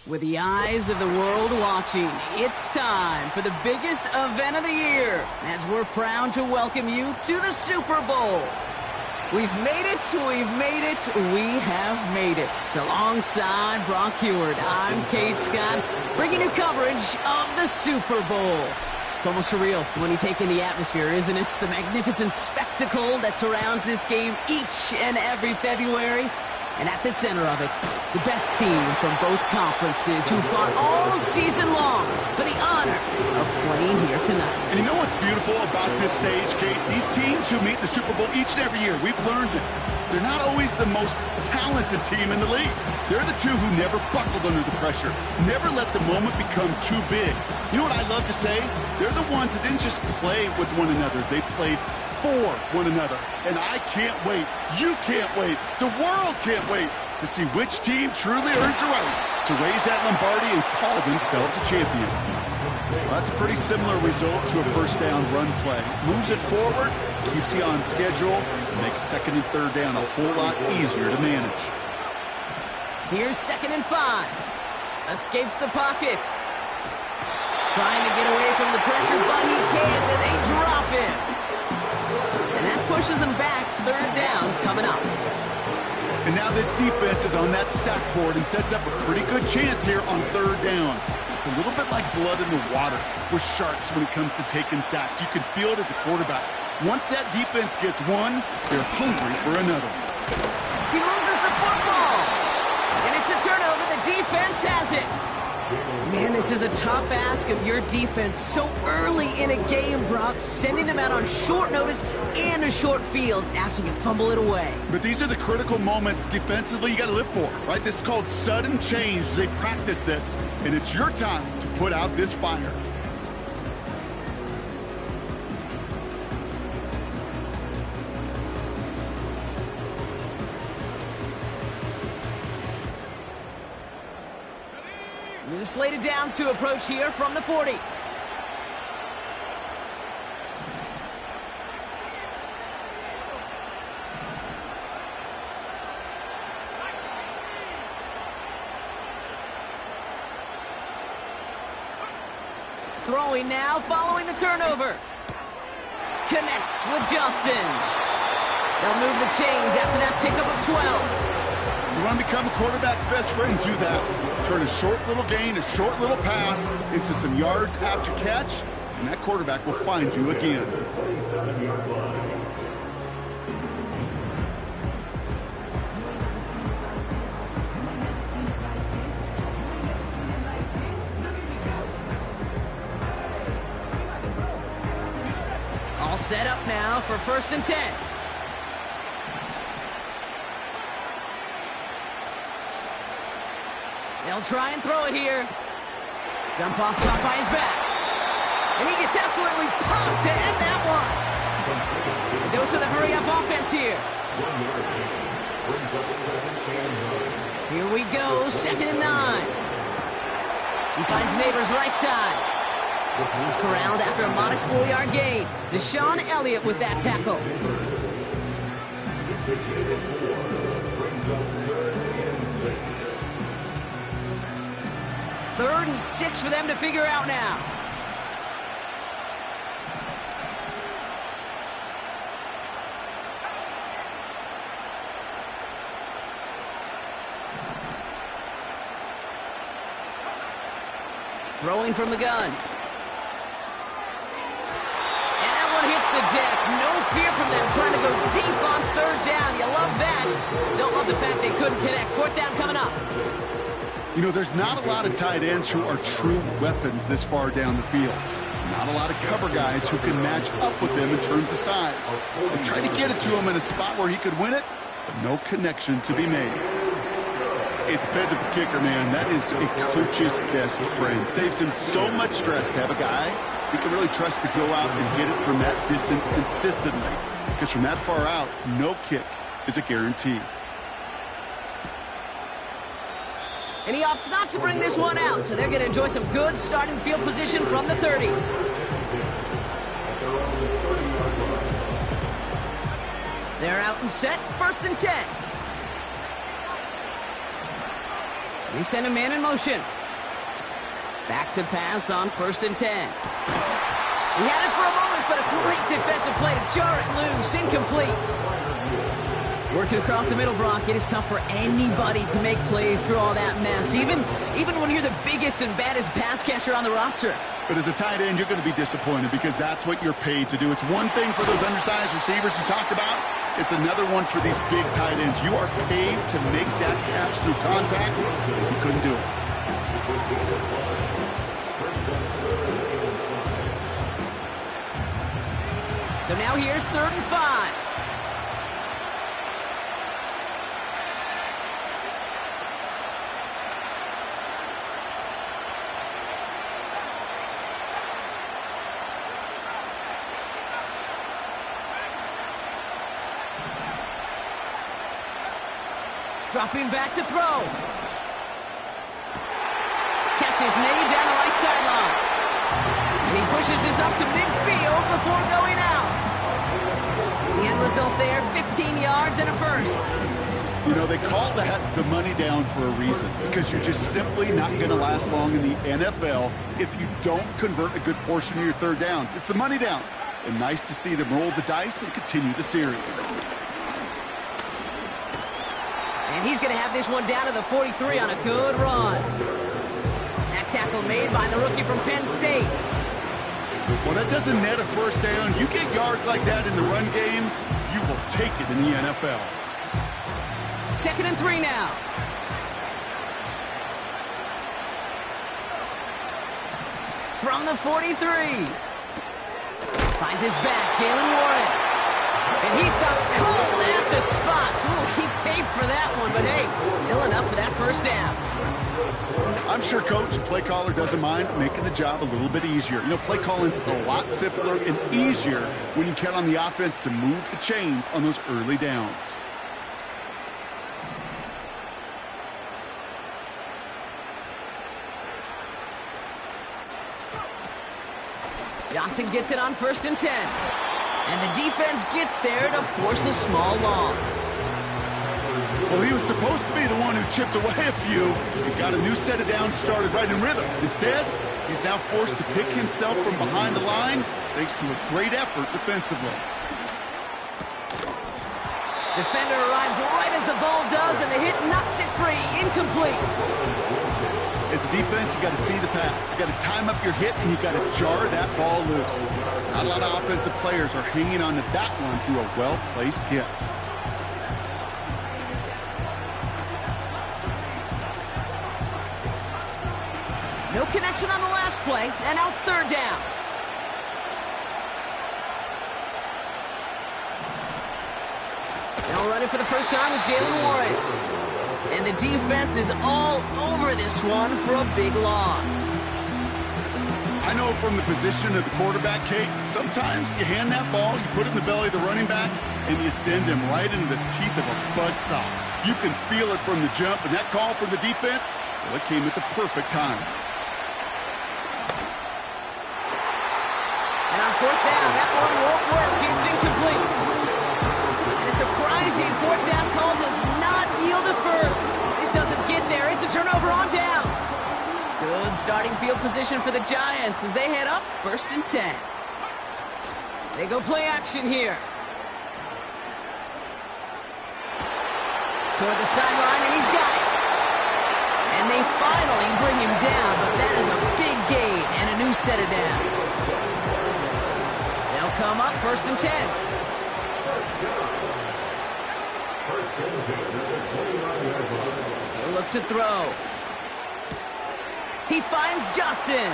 With the eyes of the world watching, it's time for the biggest event of the year as we're proud to welcome you to the Super Bowl. We've made it, we have made it. Alongside Brock Heward, I'm Kate Scott, bringing you coverage of the Super Bowl. It's almost surreal when you take in the atmosphere, isn't it? It's the magnificent spectacle that surrounds this game each and every February. And at the center of it, the best team from both conferences who fought all season long for the honor of playing here tonight. And you know what's beautiful about this stage, Kate? These teams who meet the Super Bowl each and every year, we've learned this. They're not always the most talented team in the league. They're the two who never buckled under the pressure, never let the moment become too big. You know what I love to say? They're the ones that didn't just play with one another. They played for one another. And I can't wait. You can't wait. The world can't wait to see which team truly earns the right to raise that Lombardi and call themselves a champion. Well, that's a pretty similar result to a first down run play. Moves it forward, keeps you on schedule, and makes second and third down a whole lot easier to manage. Here's 2nd and 5. Escapes the pocket. Trying to get away from the pressure, but he can't, and they drop him. And that pushes them back. 3rd down coming up. And now this defense is on that sack board and sets up a pretty good chance here on 3rd down. It's a little bit like blood in the water with sharks when it comes to taking sacks. You can feel it as a quarterback. Once that defense gets one, they're hungry for another. He loses the football. And it's a turnover. The defense has it. Man, this is a tough ask of your defense so early in a game, Brock, sending them out on short notice and a short field after you fumble it away. But these are the critical moments defensively you got to live for, right? This is called sudden change. They practice this, and it's your time to put out this fire. New slated downs to approach here from the 40. Throwing now, following the turnover. Connects with Johnson. They'll move the chains after that pickup of 12. You want to become a quarterback's best friend, do that. Turn a short little gain, a short little pass into some yards after catch, and that quarterback will find you again. All set up now for 1st and 10. They'll try and throw it here. Dump off caught by his back. And he gets absolutely pumped to end that one. A dose of the hurry-up offense here. Here we go, 2nd and 9. He finds Neighbors right side. He's corralled after a modest 4-yard gain. Deshaun Elliott with that tackle. 3rd and 6 for them to figure out now. Throwing from the gun. And that one hits the deck. No fear from them trying to go deep on 3rd down. You love that. Don't love the fact they couldn't connect. 4th down coming up. You know, there's not a lot of tight ends who are true weapons this far down the field. Not a lot of cover guys who can match up with them in terms of size. They tried to get it to him in a spot where he could win it, but no connection to be made. A defensive kicker, man, that is a coach's best friend. Saves him so much stress to have a guy he can really trust to go out and hit it from that distance consistently. Because from that far out, no kick is a guarantee. And he opts not to bring this one out, so they're going to enjoy some good starting field position from the 30. They're out and set, 1st and 10. They send a man in motion. Back to pass on 1st and 10. He had it for a moment, but a great defensive play to jar it loose. Incomplete. Working across the middle, Brock, it is tough for anybody to make plays through all that mess, even when you're the biggest and baddest pass catcher on the roster. But as a tight end, you're going to be disappointed because that's what you're paid to do. It's one thing for those undersized receivers you talk about. It's another one for these big tight ends. You are paid to make that catch through contact. You couldn't do it. So now here's 3rd and 5. Dropping back to throw. Catch is made down the right sideline. And he pushes this up to midfield before going out. The end result there, 15 yards and a first. You know, they call that the money down for a reason, because you're just simply not going to last long in the NFL if you don't convert a good portion of your 3rd downs. It's the money down. And nice to see them roll the dice and continue the series. And he's going to have this one down to the 43 on a good run. That tackle made by the rookie from Penn State. Well, that doesn't net a 1st down. You get yards like that in the run game, you will take it in the NFL. 2nd and 3 now. From the 43. Finds his back, Jalen Warren. And he stopped cold at the spot. Ooh, he paid for that one, but hey, still enough for that 1st down. I'm sure Coach, play caller, doesn't mind making the job a little bit easier. You know, play calling's a lot simpler and easier when you count on the offense to move the chains on those early downs. Johnson gets it on 1st and 10. And the defense gets there to force a small loss. Well, he was supposed to be the one who chipped away a few. He got a new set of downs started right in rhythm. Instead, he's now forced to pick himself from behind the line thanks to a great effort defensively. Defender arrives right as the ball does, and the hit knocks it free. Incomplete. As a defense, you got to see the pass. You got to time up your hit, and you got to jar that ball loose. Not a lot of offensive players are hanging on to that one through a well-placed hit. No connection on the last play, and now it's 3rd down. Now running for the first time with Jalen Warren. And the defense is all over this one for a big loss. I know from the position of the quarterback, Kate, sometimes you hand that ball, you put it in the belly of the running back, and you send him right into the teeth of a buzzsaw. You can feel it from the jump, and that call from the defense, well, it came at the perfect time. And on 4th down, that one won't work. It's incomplete. And a surprising 4th down call does not yield a first. This doesn't get there. It's a turnover on downs. Good starting field position for the Giants as they head up 1st and 10. They go play action here. Toward the sideline, and he's got it. And they finally bring him down, but that is a big gain and a new set of downs. They'll come up 1st and 10. He'll look to throw. He finds Johnson.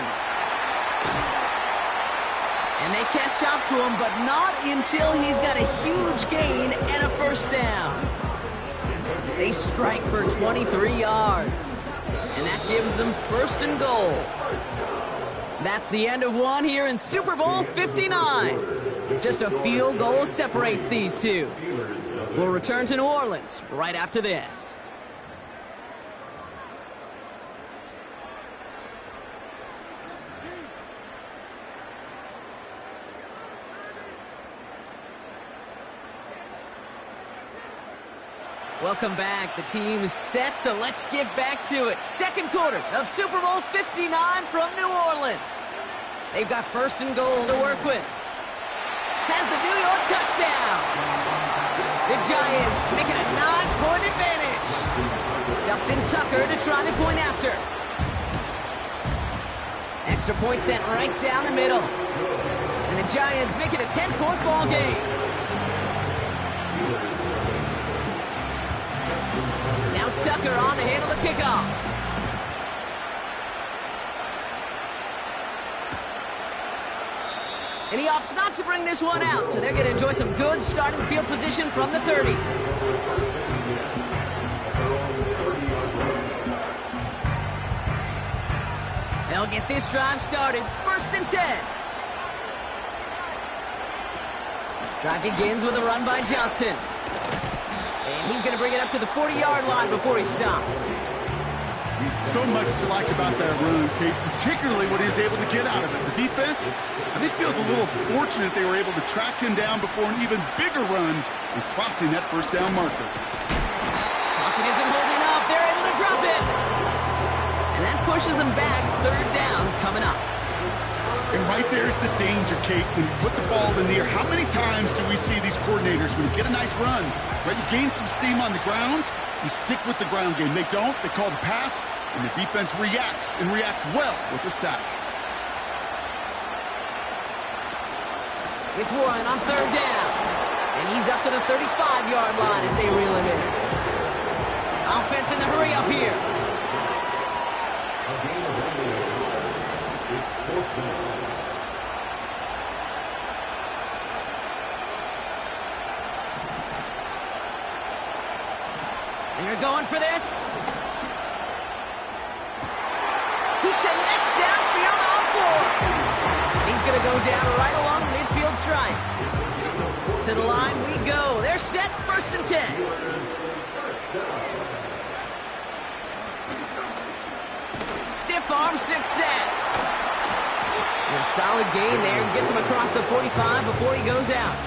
And they catch up to him, but not until he's got a huge gain and a 1st down. They strike for 23 yards. And that gives them 1st and goal. That's the end of one here in Super Bowl 59. Just a field goal separates these two. We'll return to New Orleans right after this. Welcome back. The team is set, so let's get back to it. Second quarter of Super Bowl 59 from New Orleans. They've got first and goal to work with. Has the New York touchdown. The Giants make it a 9-point advantage. Justin Tucker to try the point after. Extra point sent right down the middle. And the Giants make it a 10-point ball game. Now Tucker on to handle the kickoff. And he opts not to bring this one out, so they're going to enjoy some good starting field position from the 30. They'll get this drive started. First and 10. Drive begins with a run by Johnson. And he's going to bring it up to the 40-yard line before he stopped. So much to like about that run, Kate, particularly what he was able to get out of it. The defense, I think, feels a little fortunate they were able to track him down before an even bigger run and crossing that first down marker. Pocket isn't holding up. They're able to drop it. And that pushes them back. Third down coming up. And right there's the danger, Kate, when you put the ball in the air. How many times do we see these coordinators, when you get a nice run, right, you gain some steam on the ground, you stick with the ground game. They don't. They call the pass, and the defense reacts, and reacts well with a sack. It's Warren on third down. And he's up to the 35-yard line as they reel him in. Offense in the hurry up here. They're going for this. He connects downfield on 4. And he's going to go down right along the midfield stripe. To the line we go. They're set, first and 10. Stiff arm success. And a solid gain there. Gets him across the 45 before he goes out.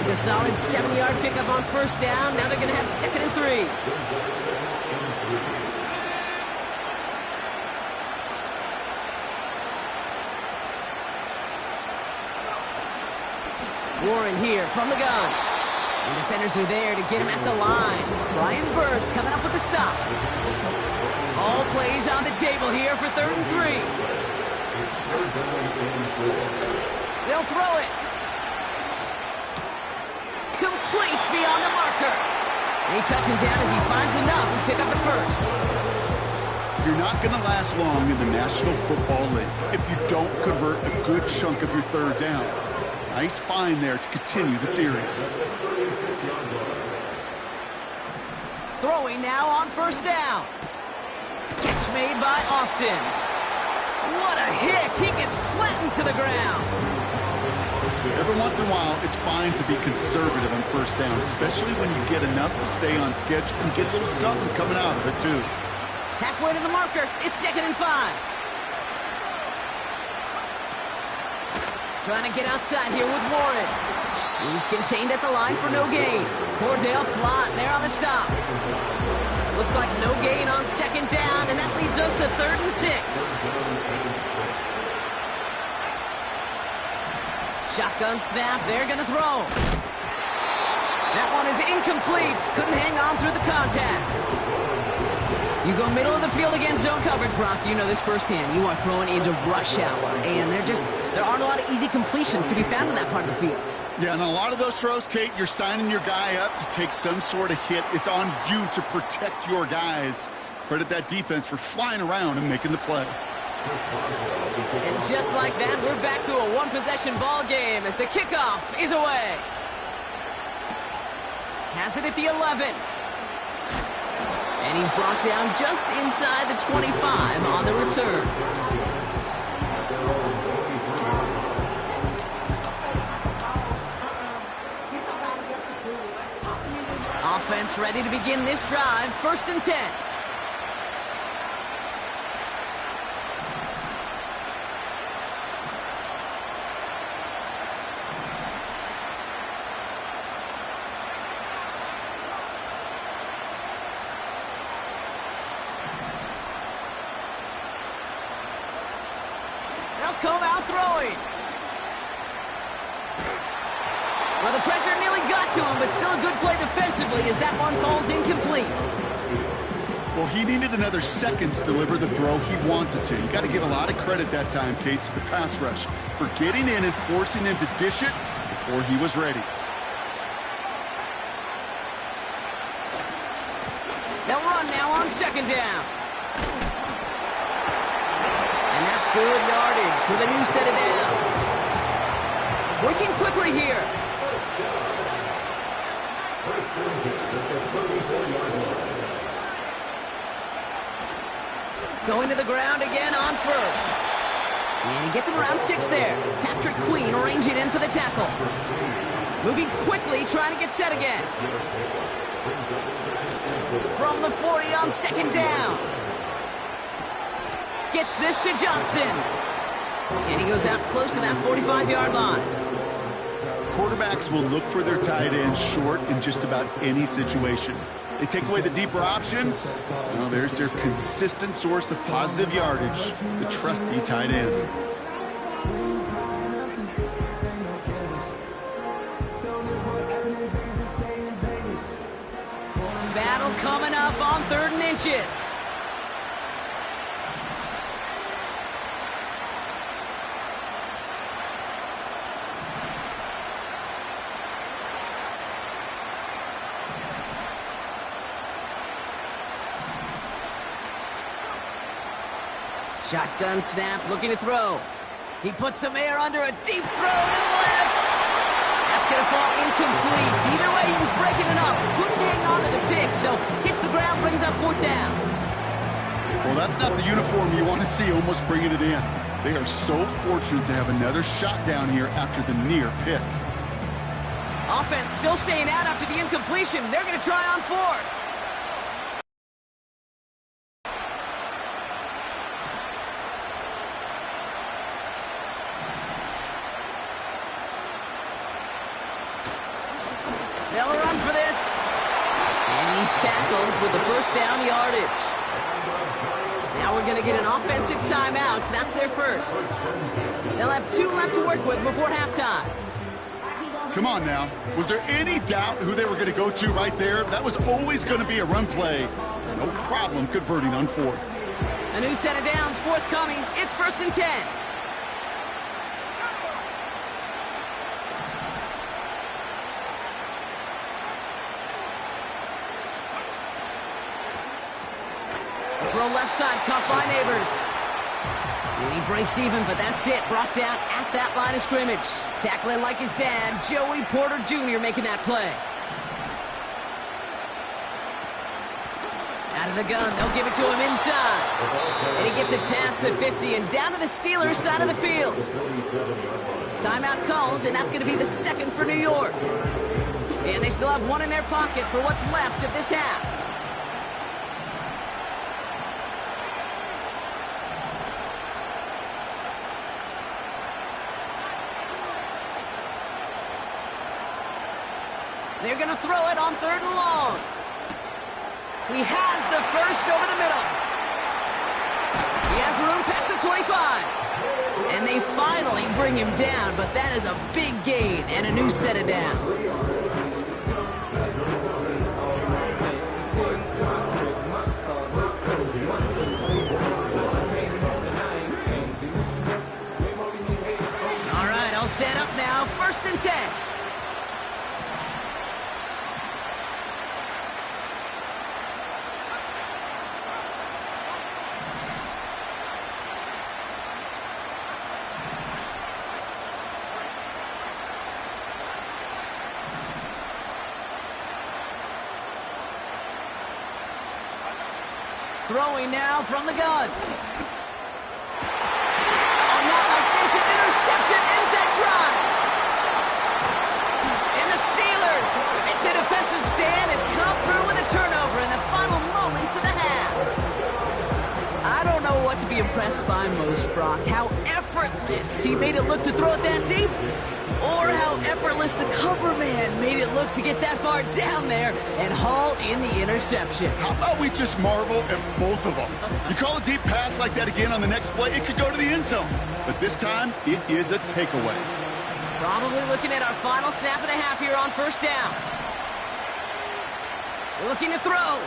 It's a solid 7-yard pickup on first down. Now they're going to have second and 3. Warren here from the gun. The defenders are there to get him at the line. Brian Burns coming up with the stop. All plays on the table here for third and 3. They'll throw it. Complete beyond the marker. And he touches him down as he finds enough to pick up the first. You're not going to last long in the National Football League if you don't convert a good chunk of your third downs. Nice find there to continue the series. Throwing now on first down. Catch made by Austin. What a hit. He gets flattened to the ground. Every once in a while, it's fine to be conservative on first down, especially when you get enough to stay on schedule and get a little something coming out of it, too. Halfway to the marker. It's second and 5. Trying to get outside here with Warren. He's contained at the line for no gain. Cordell Flott there on the stop. Looks like no gain on second down, and that leads us to third and 6. Shotgun snap, they're going to throw. That one is incomplete. Couldn't hang on through the contact. You go middle of the field against zone coverage, Brock. You know this firsthand. You are throwing into rush hour, and there aren't a lot of easy completions to be found in that part of the field. Yeah, and a lot of those throws, Kate, you're signing your guy up to take some sort of hit. It's on you to protect your guys. Credit that defense for flying around and making the play. And just like that, we're back to a one-possession ball game as the kickoff is away. Has it at the 11. And he's brought down just inside the 25 on the return. Offense ready to begin this drive. First and 10. come out throwing. Well, the pressure nearly got to him, but still a good play defensively as that one falls incomplete. Well, he needed another second to deliver the throw he wanted to. You got to give a lot of credit that time, Kate, to the pass rush for getting in and forcing him to dish it before he was ready. They'll run now on second down. And that's good yardage with a new set of downs. Working quickly here. Going to the ground again on first. And he gets him around 6 there. Patrick Queen arranging in for the tackle. Moving quickly, trying to get set again. From the 40 on second down. Gets this to Johnson. And he goes out close to that 45-yard line. Quarterbacks will look for their tight end short in just about any situation. They take away the deeper options. Well, there's their consistent source of positive yardage, the trusty tight end. Battle coming up on 3rd and inches. Shotgun snap, looking to throw. He puts some air under a deep throw to the left. That's going to fall incomplete. Either way, he was breaking it up. Couldn't hang on to the pick, so hits the ground, brings up 4th down. Well, that's not the uniform you want to see almost bringing it in. They are so fortunate to have another shot down here after the near pick. Offense still staying out after the incompletion. They're going to try on 4th. They'll run for this. And he's tackled with the 1st down yardage. Now we're going to get an offensive timeout. So that's their first. They'll have 2 left to work with before halftime. Come on now. Was there any doubt who they were going to go to right there? That was always going to be a run play. No problem converting on 4th. A new set of downs forthcoming. It's 1st and 10. Throw left side, caught by Neighbors. And he breaks even, but that's it. Brought down at that line of scrimmage. Tackling like his dad, Joey Porter Jr. making that play. Out of the gun, they'll give it to him inside. And he gets it past the 50 and down to the Steelers' side of the field. Timeout called, and that's going to be the 2nd for New York. And they still have 1 in their pocket for what's left of this half. They're going to throw it on 3rd and long. He has the first over the middle. He has room past the 25. And they finally bring him down, but that is a big gain and a new set of downs. All right, all set up now. 1st and 10. Throwing now from the gun. Oh, not like this. An interception ends that drive. And the Steelers make the defensive stand and come through with a turnover in the final moments of the half. I don't know what to be impressed by most, Brock. How effortless he made it look to throw it that deep, or how effortless regardless, the cover man made it look to get that far down there and haul in the interception. How about we just marvel at both of them? You call a deep pass like that again on the next play, it could go to the end zone. But this time, it is a takeaway. Probably looking at our final snap of the half here on first down. Looking to throw.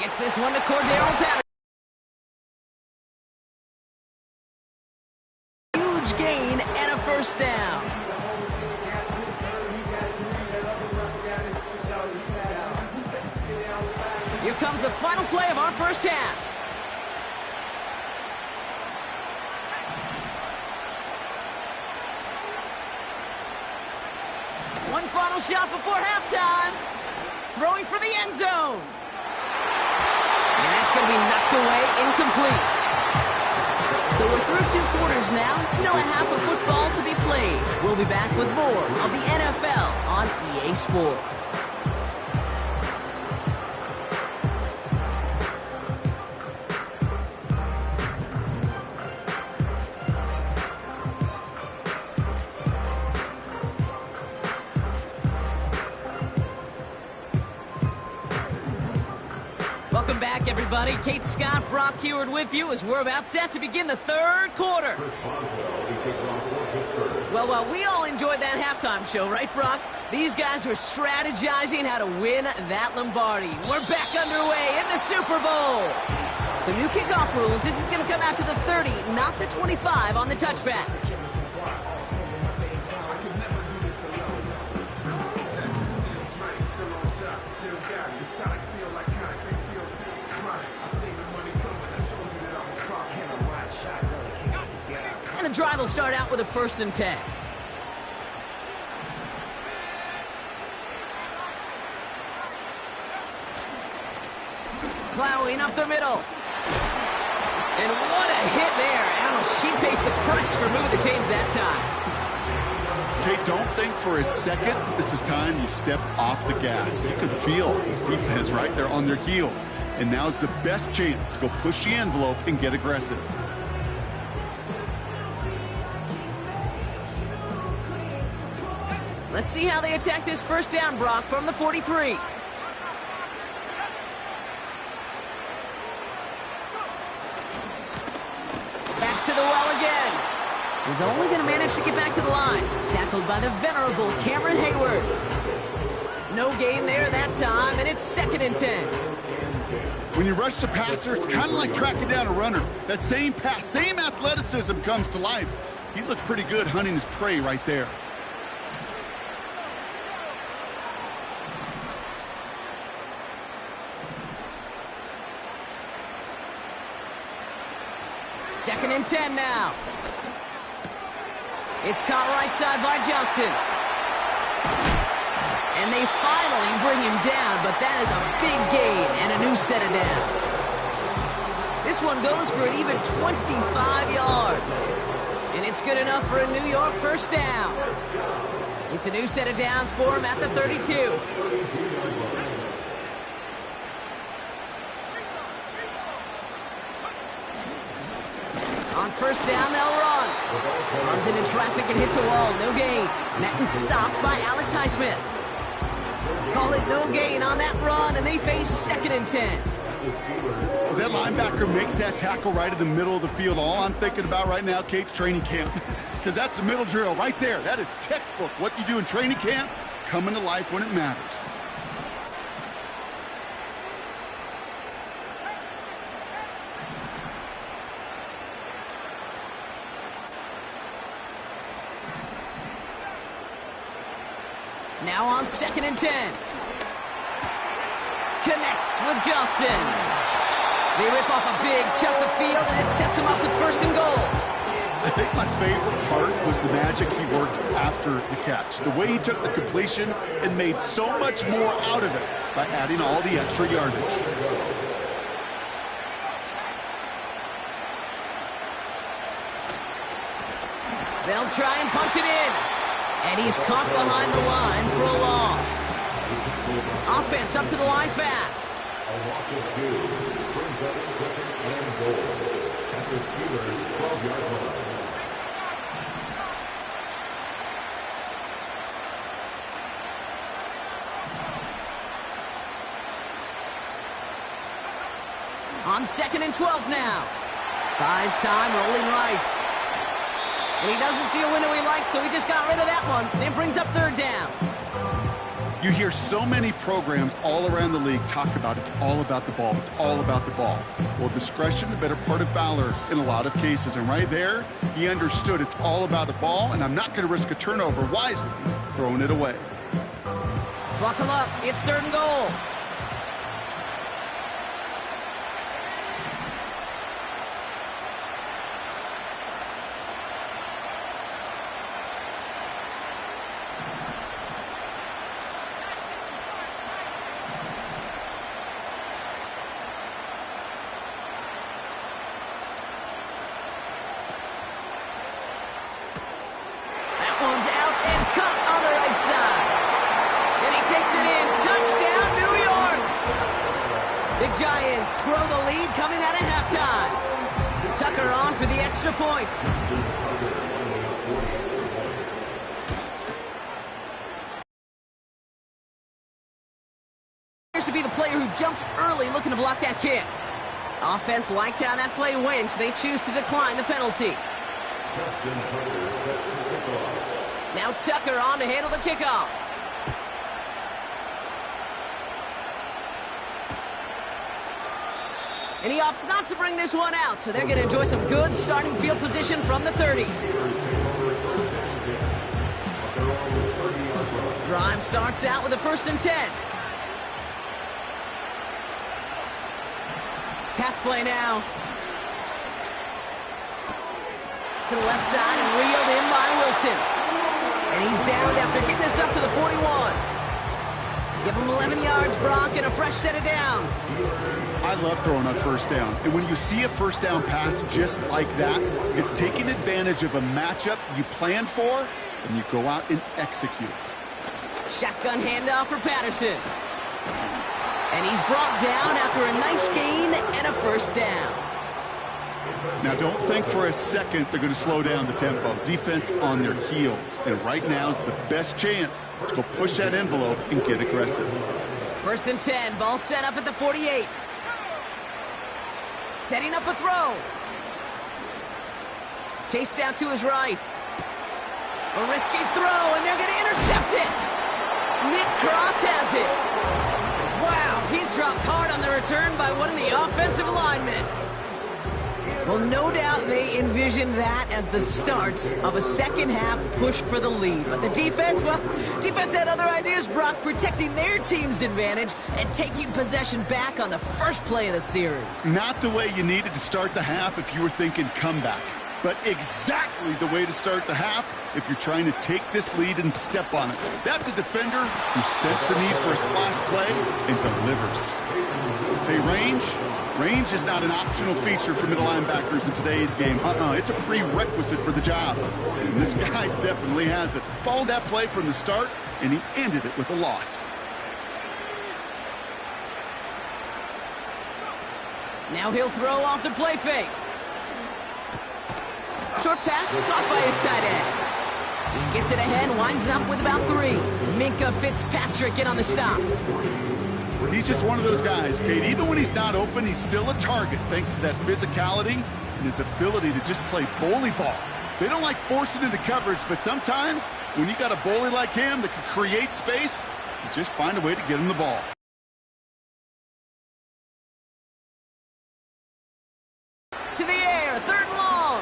Gets this one to Cordero Patterson. Huge gain and a first down. Here comes the final play of our first half. One final shot before halftime. Throwing for the end zone. And that's going to be knocked away, incomplete. So we're through 2 quarters now. Still a half of football to be played. We'll be back with more of the NFL on EA Sports. Welcome back, everybody. Kate Scott, Brock Heward with you as we're about set to begin the 3rd quarter. Well, while we all enjoyed that halftime show, right, Brock? These guys were strategizing how to win that Lombardi. We're back underway in the Super Bowl. Some new kickoff rules. This is going to come out to the 30, not the 25 on the touchback. And the drive will start out with a 1st and 10. Plowing up the middle. And what a hit there. Ouch, she faced the press for moving the chains that time. Okay, don't think for a second this is time you step off the gas. You can feel this defense right there on their heels. And now's the best chance to go push the envelope and get aggressive. Let's see how they attack this first down, Brock, from the 43. Back to the well again. He's only going to manage to get back to the line. Tackled by the venerable Cameron Hayward. No gain there that time, and it's 2nd and 10. When you rush the passer, it's kind of like tracking down a runner. That same pass, same athleticism comes to life. He looked pretty good hunting his prey right there. Second and 10 now. It's caught right side by Johnson. And they finally bring him down, but that is a big gain and a new set of downs. This one goes for an even 25 yards. And it's good enough for a New York first down. It's a new set of downs for him at the 32. On first down, they'll run. Runs into traffic and hits a wall. No gain. Matton stopped by Alex Highsmith. Call it no gain on that run, and they face 2nd and 10. As that linebacker makes that tackle right in the middle of the field, all I'm thinking about right now, Kate's training camp. Because that's the middle drill right there. That is textbook. What you do in training camp, coming to life when it matters. Now on 2nd and 10. Connects with Johnson. They rip off a big chunk of field, and it sets him up with 1st and goal. I think my favorite part was the magic he worked after the catch. The way he took the completion and made so much more out of it by adding all the extra yardage. They'll try and punch it in. And he's caught behind the line for a loss. Offense up to the line fast. A loss of 2 brings up 2nd and goal at the Steelers' 12-yard line. On 2nd and 12 now. Buys time, rolling right. And he doesn't see a window he likes, so he just got rid of that one. Then brings up 3rd down. You hear so many programs all around the league talk about it's all about the ball. It's all about the ball. Well, discretion, the better part of valor in a lot of cases. And right there, he understood it's all about the ball, and I'm not going to risk a turnover wisely, throwing it away. Buckle up. It's 3rd and goal. One's out and cut on the right side. And he takes it in. Touchdown, New York. The Giants grow the lead coming out of halftime. Tucker on for the extra point. Appears to be the player who jumps early looking to block that kick. Offense liked how that play went, so they choose to decline the penalty. Now Tucker on to handle the kickoff. And he opts not to bring this one out, so they're going to enjoy some good starting field position from the 30. Drive starts out with a 1st and 10. Pass play now. To the left side and reeled in by Wilson. And he's down after getting this up to the 41. Give him 11 yards, Brock, and a fresh set of downs. I love throwing on 1st down. And when you see a 1st down pass just like that, it's taking advantage of a matchup you plan for, and you go out and execute. Shotgun handoff for Patterson. And he's brought down after a nice gain and a 1st down. Now, don't think for a second they're going to slow down the tempo. Defense on their heels. And right now is the best chance to go push that envelope and get aggressive. 1st and 10. Ball set up at the 48. Setting up a throw. Chased out to his right. A risky throw, and they're going to intercept it. Nick Cross has it. Wow, he's dropped hard on the return by one of the offensive linemen. Well, no doubt they envisioned that as the start of a second-half push for the lead. But the defense, well, defense had other ideas, Brock, protecting their team's advantage and taking possession back on the first play of the series. Not the way you needed to start the half if you were thinking comeback, but exactly the way to start the half if you're trying to take this lead and step on it. That's a defender who sets the need for a splash play and delivers. Hey, range is not an optional feature for middle linebackers in today's game. It's a prerequisite for the job. And this guy definitely has it. Followed that play from the start, and he ended it with a loss. Now he'll throw off the play fake. Short pass caught by his tight end. He gets it ahead, winds up with about 3. Minkah Fitzpatrick in on the stop. He's just one of those guys, Kate. Even when he's not open, he's still a target thanks to that physicality and his ability to just play bully ball. They don't like forcing into coverage, but sometimes when you got a bully like him that can create space, you just find a way to get him the ball. To the air, 3rd and long.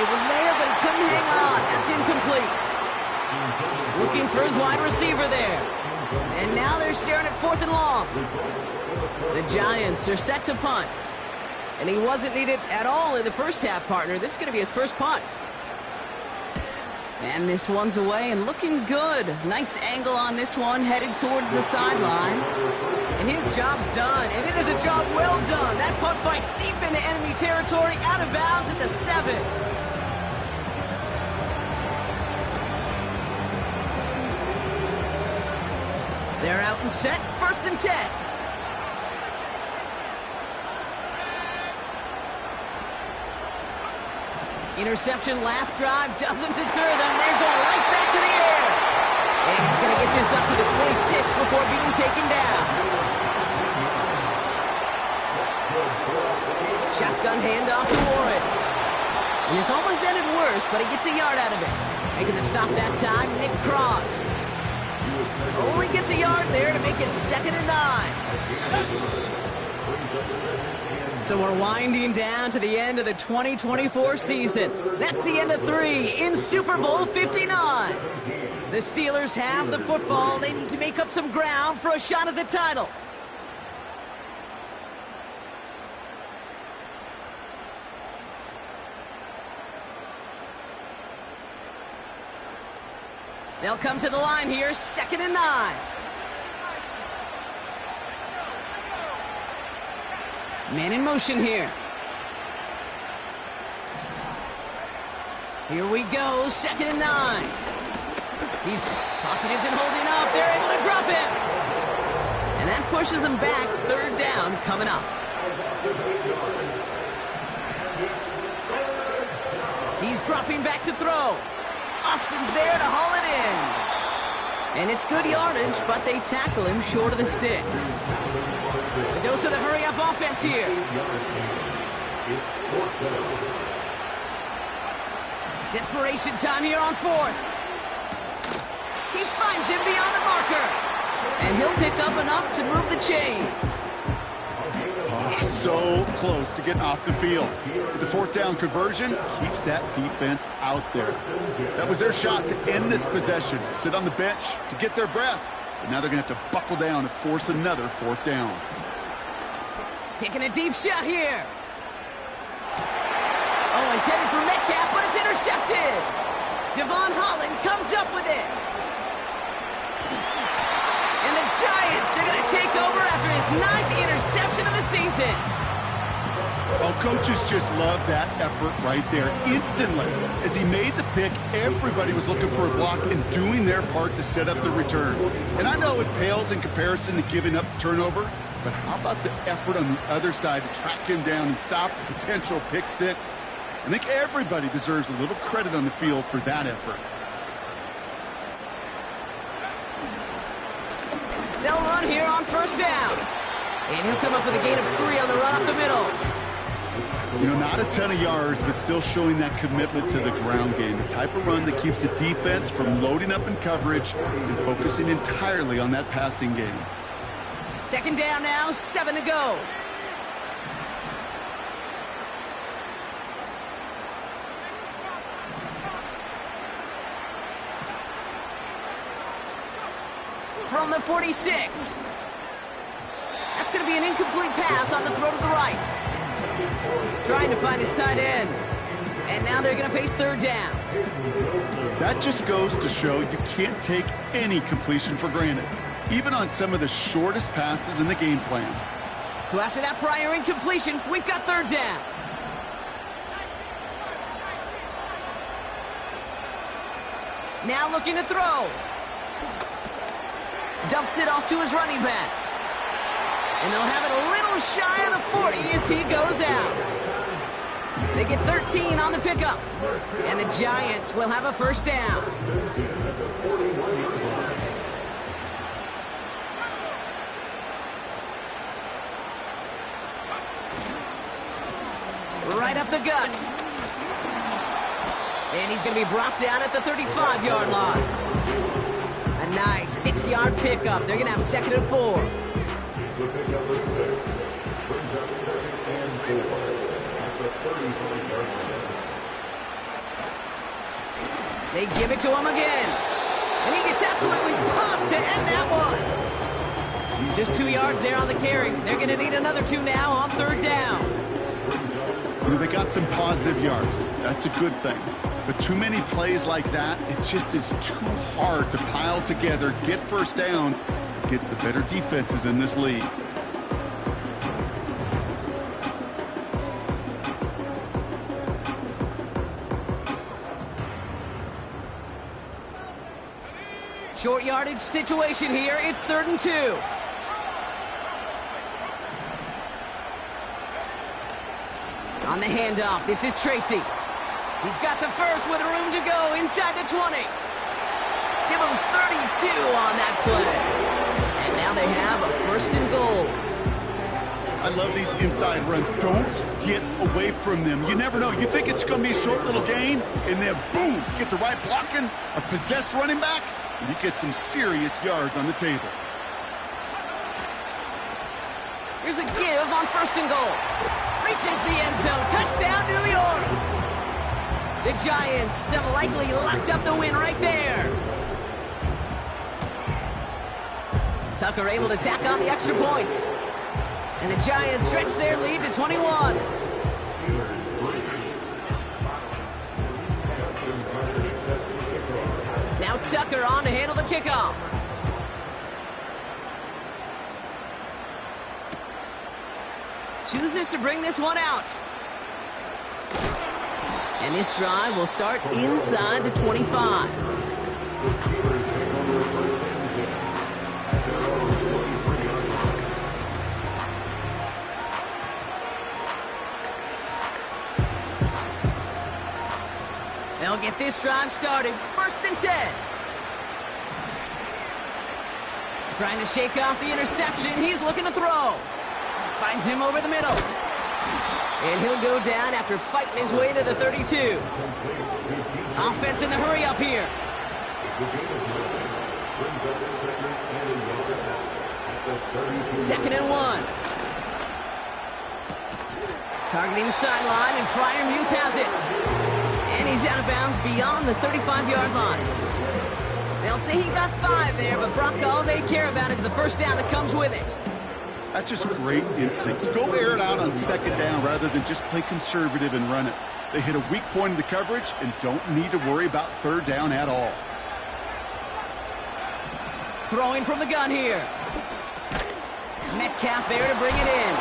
It was there, but he couldn't hang on. That's incomplete. Looking for his wide receiver there. And now they're staring at 4th and long. The Giants are set to punt. And he wasn't needed at all in the first half, partner. This is going to be his first punt. And this one's away and looking good. Nice angle on this one, headed towards the sideline. And his job's done, and it is a job well done. That punt fights deep into enemy territory, out of bounds at the 7. They're out and set, 1st and 10. Interception last drive doesn't deter them. They're going right back to the air. And he's going to get this up to the 26 before being taken down. Shotgun handoff to Warren. And this almost ended worse, but he gets a yard out of it. Making the stop that time, Nick Cross. Only gets a yard there to make it 2nd and 9. So we're winding down to the end of the 2024 season. That's the end of 3 in Super Bowl 59. The Steelers have the football. They need to make up some ground for a shot at the title. They'll come to the line here, 2nd and 9. Man in motion here. Here we go, 2nd and 9. His pocket isn't holding up. They're able to drop him. And that pushes them back, 3rd down coming up. He's dropping back to throw. Austin's there to haul it in. And it's good yardage, but they tackle him short of the sticks. A dose of the hurry-up offense here. Desperation time here on 4th. He finds him beyond the marker. And he'll pick up enough to move the chains. So close to getting off the field. The 4th down conversion keeps that defense out there. That was their shot to end this possession, to sit on the bench, to get their breath. But now they're going to have to buckle down and force another 4th down. Taking a deep shot here. Oh, intended for Metcalf, but it's intercepted. Devon Holland comes up with it. And the Giants are going to take over after his 9th interception of the season. Oh, coaches just love that effort right there. Instantly, as he made the pick, everybody was looking for a block and doing their part to set up the return. And I know it pales in comparison to giving up the turnover, but how about the effort on the other side to track him down and stop a potential pick 6? I think everybody deserves a little credit on the field for that effort. They'll run here on 1st down. And he'll come up with a gain of 3 on the run up the middle. You know, not a ton of yards, but still showing that commitment to the ground game. The type of run that keeps the defense from loading up in coverage and focusing entirely on that passing game. 2nd down now, 7 to go. From the 46. That's going to be an incomplete pass on the throw to the right. Trying to find his tight end. And now they're going to face 3rd down. That just goes to show you can't take any completion for granted, even on some of the shortest passes in the game plan. So after that prior incompletion, we've got 3rd down. Now looking to throw. Dumps it off to his running back. And they'll have it a little shy of the 40 as he goes out. They get 13 on the pickup. And the Giants will have a 1st down. Right up the gut. And he's going to be brought down at the 35-yard line. A nice 6-yard pickup. They're going to have 2nd and 4. Slipping number 6 brings up 2nd and 4 at the 35-yard line. They give it to him again. And he gets absolutely pumped to end that one. Just 2 yards there on the carry. They're going to need another 2 now on 3rd down. You know, they got some positive yards. That's a good thing. But too many plays like that, it just is too hard to pile together, get 1st downs, against the better defenses in this league. Short yardage situation here. It's 3rd and 2. On the handoff, this is Tracy. He's got the first with room to go inside the 20. Give him 32 on that play. And now they have a 1st and goal. I love these inside runs. Don't get away from them. You never know. You think it's going to be a short little gain, and then boom, get the right blocking, a possessed running back, and you get some serious yards on the table. Here's a give on 1st and goal. Reaches the end zone. Touchdown, New York. The Giants have likely locked up the win right there. Tucker able to tack on the extra point. And the Giants stretch their lead to 21. Now Tucker on to handle the kickoff. Chooses to bring this one out. And this drive will start inside the 25. They'll get this drive started. 1st and 10. Trying to shake off the interception. He's looking to throw. Finds him over the middle. And he'll go down after fighting his way to the 32. Offense in the hurry up here. 2nd and 1. Targeting the sideline, and Fryermuth has it. And he's out of bounds beyond the 35-yard line. They'll say he got 5 there, but Brock, all they care about is the first down that comes with it. That's just great instincts. Go air it out on 2nd down rather than just play conservative and run it. They hit a weak point in the coverage and don't need to worry about 3rd down at all. Throwing from the gun here. Metcalf there to bring it in.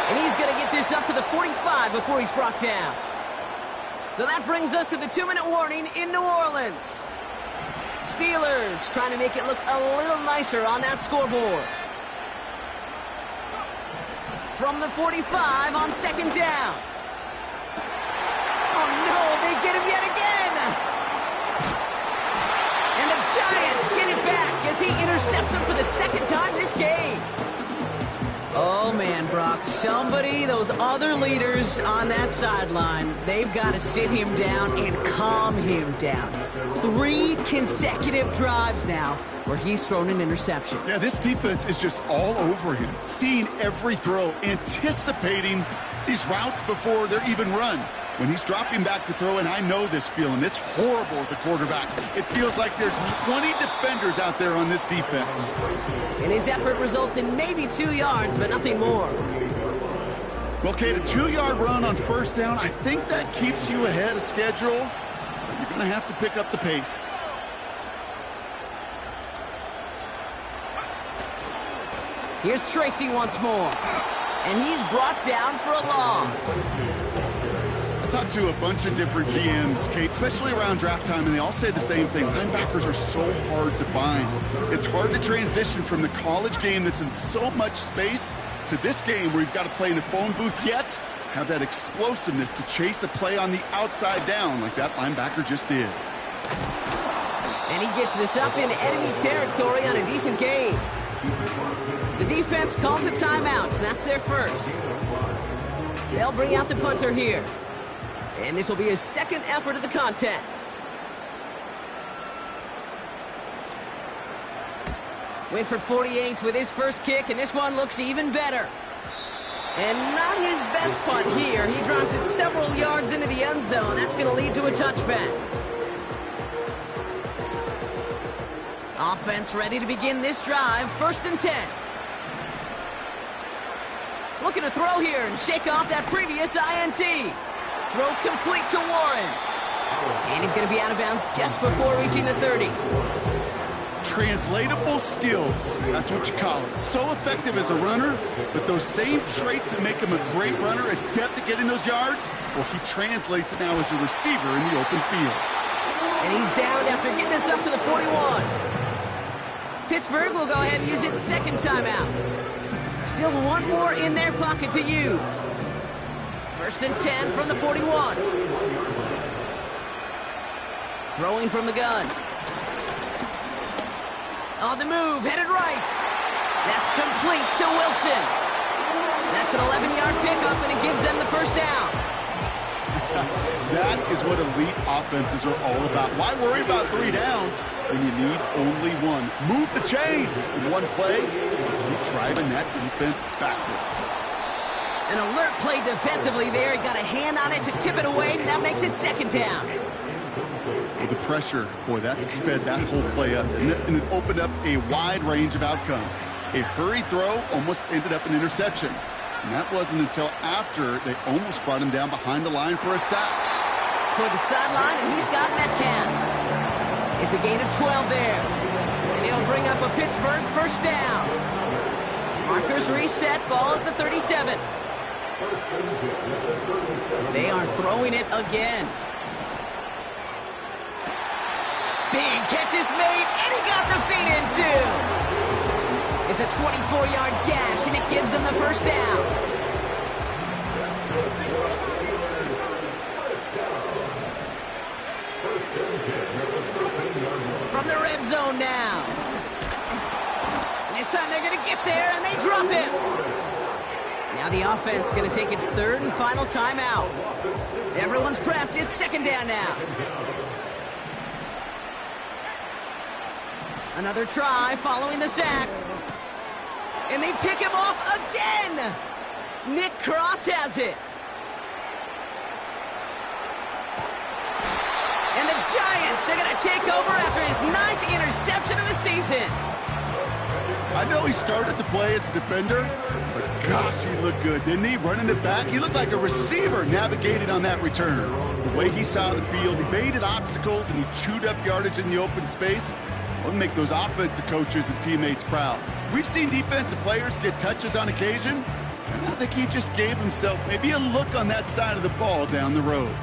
And he's going to get this up to the 45 before he's brought down. So that brings us to the 2-minute warning in New Orleans. Steelers trying to make it look a little nicer on that scoreboard. From the 45 on 2nd down. Oh no, they get him yet again. And the Giants get it back as he intercepts him for the 2nd time this game. Oh man, Brock, those other leaders on that sideline, they've got to sit him down and calm him down. 3 consecutive drives now where he's thrown an interception. Yeah, this defense is just all over him, seeing every throw, anticipating these routes before they're even run. When he's dropping back to throw, and I know this feeling, it's horrible as a quarterback. It feels like there's 20 defenders out there on this defense. And his effort results in maybe 2 yards, but nothing more. Well, Kate, a 2-yard run on 1st down, I think that keeps you ahead of schedule. You're going to have to pick up the pace. Here's Tracy once more. And he's brought down for a loss. I talked to a bunch of different GMs, Kate, especially around draft time, and they all say the same thing. Linebackers are so hard to find. It's hard to transition from the college game that's in so much space to this game where you've got to play in a phone booth, yet have that explosiveness to chase a play on the outside down like that linebacker just did. And he gets this up into enemy territory on a decent gain. The defense calls a timeout, so that's their first. They'll bring out the punter here. And this will be his 2nd effort of the contest. Went for 48 with his first kick, and this one looks even better. And not his best punt here. He drives it several yards into the end zone. That's going to lead to a touchback. Offense ready to begin this drive. 1st and 10. Looking to throw here and shake off that previous INT. Throw complete to Warren. And he's going to be out of bounds just before reaching the 30. Translatable skills, that's what you call it. So effective as a runner, but those same traits that make him a great runner, adept at getting those yards, well, he translates it now as a receiver in the open field. And he's down after getting this up to the 41. Pittsburgh will go ahead and use its 2nd timeout. Still one more in their pocket to use. 1st and 10 from the 41. Throwing from the gun. On the move, headed right. That's complete to Wilson. That's an 11-yard pickup, and it gives them the first down. That is what elite offenses are all about. Why worry about 3 downs when you need only one? Move the chains in one play and keep driving that defense backwards. An alert play defensively there. He got a hand on it to tip it away, and that makes it second down. With the pressure, boy, that sped that whole play up, and it opened up a wide range of outcomes. A hurried throw almost ended up an interception. And that wasn't until after they almost brought him down behind the line for a sack. Toward the sideline, and he's got Metcalf. It's a gain of 12 there. And it'll bring up a Pittsburgh first down. Markers reset, ball at the 37. They are throwing it again. Big catch is made, and he got the feet in too. It's a 24-yard gash, and it gives them the first down. From the red zone now. And this time they're going to get there, and they drop him. Now the offense going to take its third and final timeout. Everyone's prepped. It's second down now. Another try following the sack. And they pick him off again. Nick Cross has it. And the Giants are going to take over after his 9th interception of the season. I know he started the play as a defender, but gosh, he looked good, didn't he? Running it back, he looked like a receiver navigating on that return. The way he saw the field, he baited obstacles, and he chewed up yardage in the open space. Will make those offensive coaches and teammates proud. We've seen defensive players get touches on occasion, and I think he just gave himself maybe a look on that side of the ball down the road.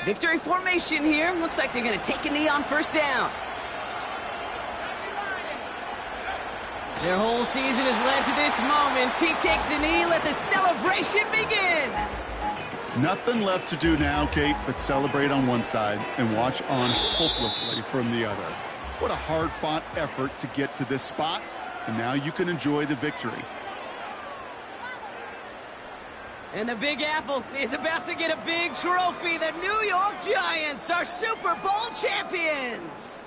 Victory formation here. Looks like they're going to take a knee on first down. Their whole season has led to this moment. He takes a knee. Let the celebration begin. Nothing left to do now, Kate, but celebrate on one side and watch on hopelessly from the other. What a hard-fought effort to get to this spot, and now you can enjoy the victory. And the Big Apple is about to get a big trophy. The New York Giants are Super Bowl champions.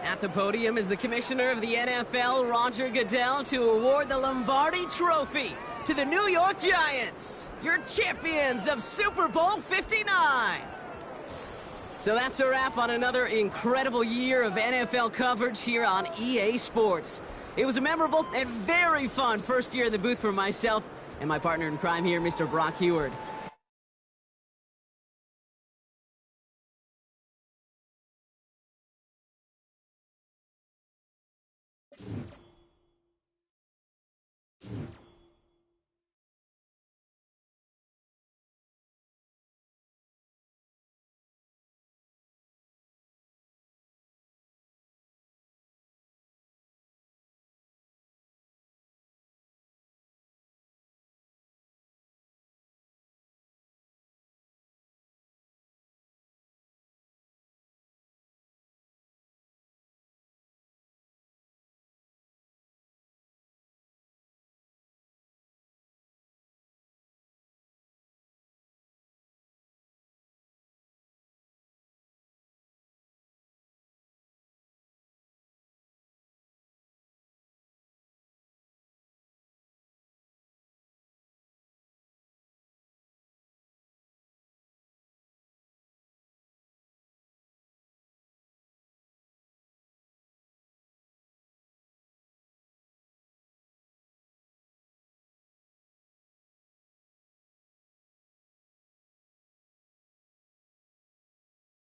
At the podium is the commissioner of the NFL, Roger Goodell, to award the Lombardi Trophy to the New York Giants, your champions of Super Bowl 59. So that's a wrap on another incredible year of NFL coverage here on EA Sports. It was a memorable and very fun first year in the booth for myself and my partner in crime here, Mr. Brock Heward.